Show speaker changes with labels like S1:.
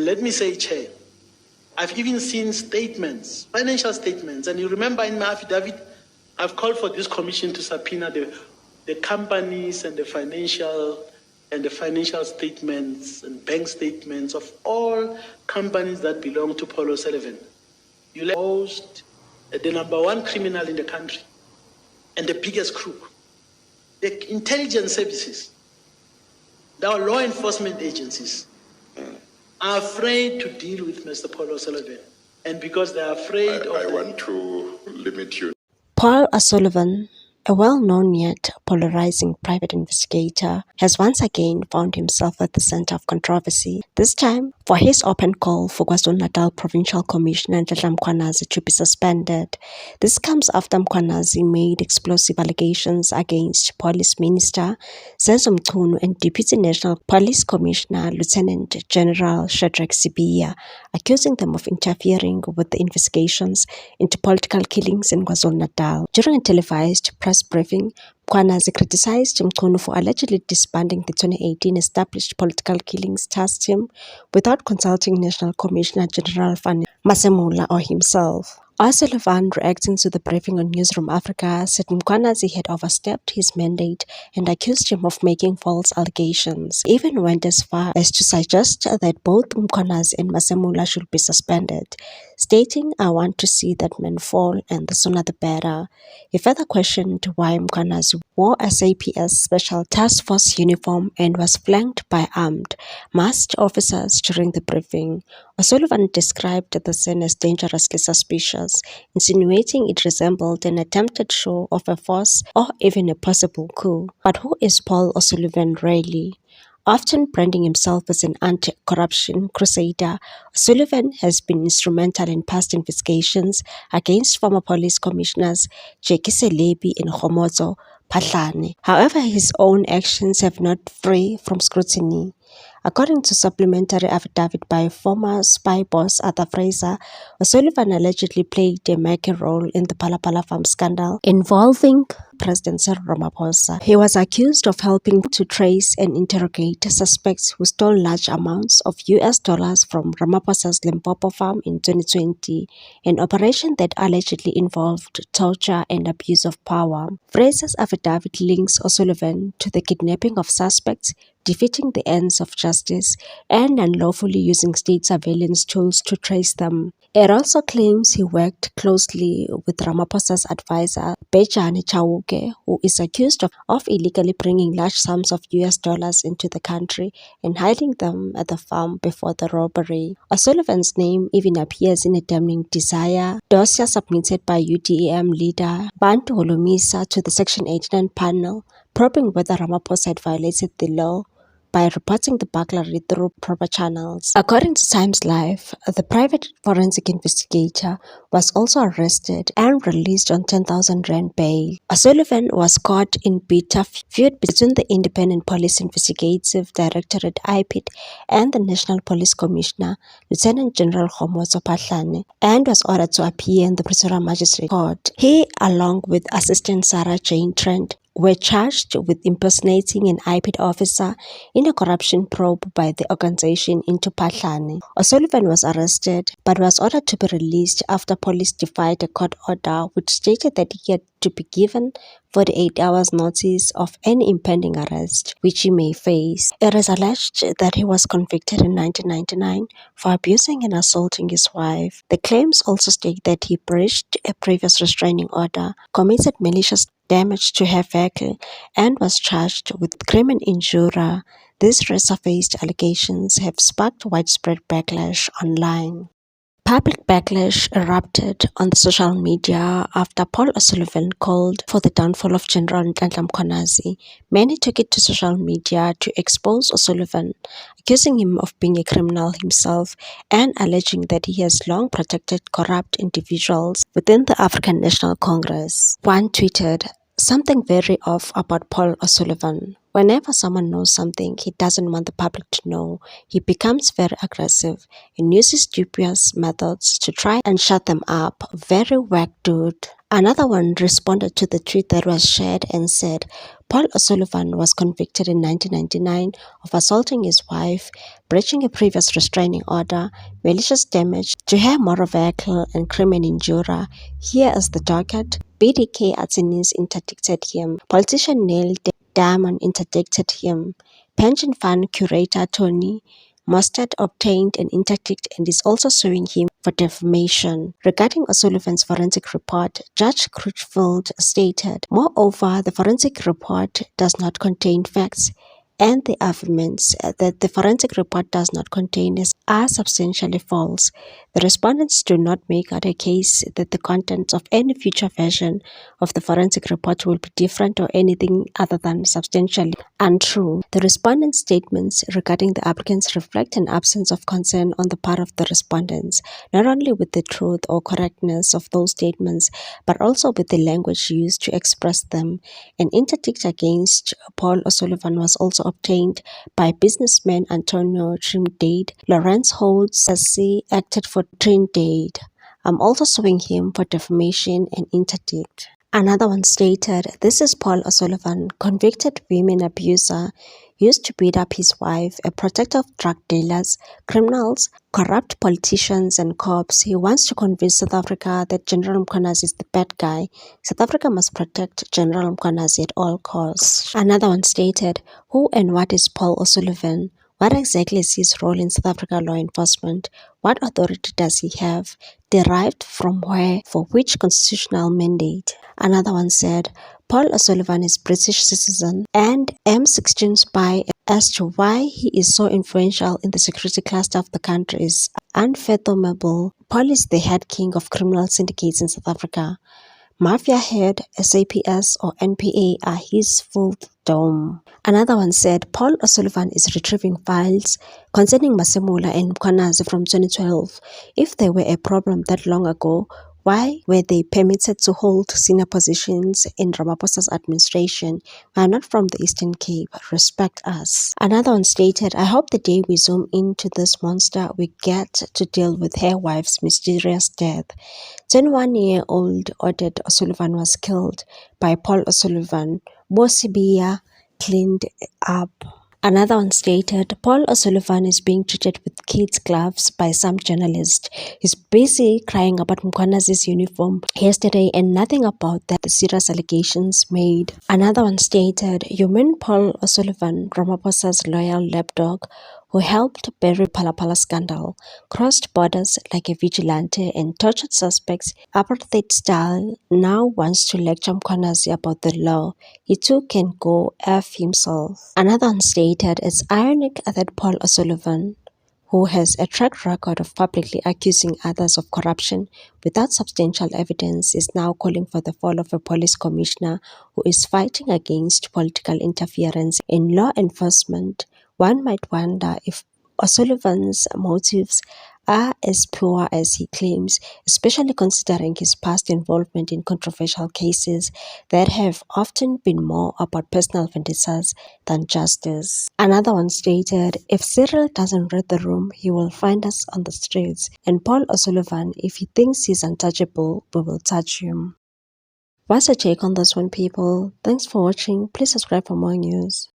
S1: let me say, Chair, I've even seen statements, financial statements, and you remember in my affidavit, I've called for this commission to subpoena the companies and the financial statements and bank statements of all companies that belong to Paul O'Sullivan. You host the number one criminal in the country and the biggest crook. The intelligence services, our law enforcement agencies are afraid to deal with Mr. Paul O'Sullivan. And because they're afraid
S2: I want to limit you.
S3: Paul O'Sullivan, a well-known yet polarizing private investigator, has once again found himself at the center of controversy, this time for his open call for KwaZulu-Natal Provincial Commissioner Nhlanhla Mkhwanazi to be suspended. This comes after Mkhwanazi made explosive allegations against Police Minister Senzo Mchunu and Deputy National Police Commissioner Lieutenant General Shadrack Sibiya, accusing them of interfering with the investigations into political killings in KwaZulu-Natal. During a televised press briefing, Mkhwanazi criticized Mchunu for allegedly disbanding the 2018 established political killings task team without consulting National Commissioner General Van Masemula or himself. O'Sullivan, reacting to the briefing on Newsroom Africa, said Mkhwanazi had overstepped his mandate and accused him of making false allegations. He even went as far as to suggest that both Mkhwanazi and Masemula should be suspended, stating, "I want to see that man fall, and the sooner the better." He further questioned why Mkhwanazi wore a SAPS Special Task Force uniform and was flanked by armed, masked officers during the briefing. O'Sullivan described the scene as dangerously suspicious, insinuating it resembled an attempted show of a force or even a possible coup. But who is Paul O'Sullivan really? Often branding himself as an anti-corruption crusader, O'Sullivan has been instrumental in past investigations against former police commissioners Jackie Selebi and Khomotso Phahlane. However, his own actions have not free from scrutiny. According to supplementary affidavit by former spy boss Arthur Fraser, O'Sullivan allegedly played a major role in the Phala Farm scandal involving President Cyril Ramaphosa. He was accused of helping to trace and interrogate suspects who stole large amounts of US dollars from Ramaphosa's Limpopo farm in 2020, an operation that allegedly involved torture and abuse of power. Fraser's affidavit links O'Sullivan to the kidnapping of suspects, defeating the ends of justice, and unlawfully using state surveillance tools to trace them. It also claims he worked closely with Ramaphosa's advisor, Bejane Chauke, who is accused of illegally bringing large sums of US dollars into the country and hiding them at the farm before the robbery. O'Sullivan's name even appears in a damning desire dossier submitted by UDEM leader Bantu Holomisa to the Section 89 panel, probing whether Ramaphosa had violated the law by reporting the burglary through proper channels. According to Times Live, the private forensic investigator was also arrested and released on 10,000 Rand bail. O'Sullivan was caught in bitter feud between the Independent Police Investigative Directorate IPID and the National Police Commissioner, Lieutenant General Khomotso Phahlane, and was ordered to appear in the Pretoria Magistrate Court. He, along with Assistant Sarah Jane Trent, were charged with impersonating an IPID officer in a corruption probe by the organization into Phahlane. O'Sullivan was arrested but was ordered to be released after police defied a court order which stated that he had to be given 48 hours notice of any impending arrest which he may face. It is alleged that he was convicted in 1999 for abusing and assaulting his wife. The claims also state that he breached a previous restraining order, committed malicious damage to her vehicle, and was charged with criminal injury. These resurfaced allegations have sparked widespread backlash online. Public backlash erupted on the social media after Paul O'Sullivan called for the downfall of General Nhlanhla Mkhwanazi. Many took it to social media to expose O'Sullivan, accusing him of being a criminal himself and alleging that he has long protected corrupt individuals within the African National Congress. One tweeted, "Something very off about Paul O'Sullivan. Whenever someone knows something he doesn't want the public to know, he becomes very aggressive and uses dubious methods to try and shut them up. Very whack dude." Another one responded to the tweet that was shared and said, Paul O'Sullivan was convicted in 1999 of assaulting his wife, breaching a previous restraining order, malicious damage to her motor vehicle, and criminal injury. Here is the docket. BDK attorneys interdicted him. Politician Neil Diamond interdicted him. Pension fund curator Tony Mustard obtained an interdict and is also suing him for defamation. Regarding O'Sullivan's forensic report, Judge Crutchfield stated, "Moreover, the forensic report does not contain facts, and the arguments that the forensic report does not contain are substantially false. The respondents do not make out a case that the contents of any future version of the forensic report will be different or anything other than substantially untrue. The respondents' statements regarding the applicants reflect an absence of concern on the part of the respondents, not only with the truth or correctness of those statements, but also with the language used to express them." An interdict against Paul O'Sullivan was also obtained by businessman Antonio Trindade. Lawrence Holtz SC acted for Trindade. "I'm also suing him for defamation and interdict." Another one stated, "This is Paul O'Sullivan, convicted women abuser, used to beat up his wife, a protector of drug dealers, criminals, corrupt politicians and cops. He wants to convince South Africa that General Mkhwanazi is the bad guy. South Africa must protect General Mkhwanazi at all costs." Another one stated, "Who and what is Paul O'Sullivan? What exactly is his role in South Africa law enforcement? What authority does he have? Derived from where? For which constitutional mandate?" Another one said, "Paul O'Sullivan is British citizen and M16 spy. As to why he is so influential in the security cluster of the country is unfathomable. Paul is the head king of criminal syndicates in South Africa. Mafia head, SAPS or NPA are his full dome." Another one said, "Paul O'Sullivan is retrieving files concerning Masemola and Mkhwanazi from 2012. If they were a problem that long ago, why were they permitted to hold senior positions in Ramaphosa's administration? We are not from the Eastern Cape. Respect us." Another one stated, "I hope the day we zoom into this monster, we get to deal with her wife's mysterious death." 21-year-old Odette O'Sullivan was killed by Paul O'Sullivan. Bosibia cleaned up. Another one stated, "Paul O'Sullivan is being treated with kids' gloves by some journalist. He's busy crying about Mkhwanazi's uniform yesterday and nothing about the serious allegations made." Another one stated, "You mean Paul O'Sullivan, Ramaphosa's loyal lapdog, who helped bury Phala scandal, crossed borders like a vigilante and tortured suspects apartheid style, now wants to lecture Mkhwanazi about the law. He too can go F himself." Another one stated, "It's ironic that Paul O'Sullivan, who has a track record of publicly accusing others of corruption without substantial evidence, is now calling for the fall of a police commissioner who is fighting against political interference in law enforcement. One might wonder if O'Sullivan's motives are as pure as he claims, especially considering his past involvement in controversial cases that have often been more about personal vendettas than justice." Another one stated, "If Cyril doesn't read the room, he will find us on the streets. And Paul O'Sullivan, if he thinks he's untouchable, we will touch him." What's your take on this one, people? Thanks for watching. Please subscribe for more news.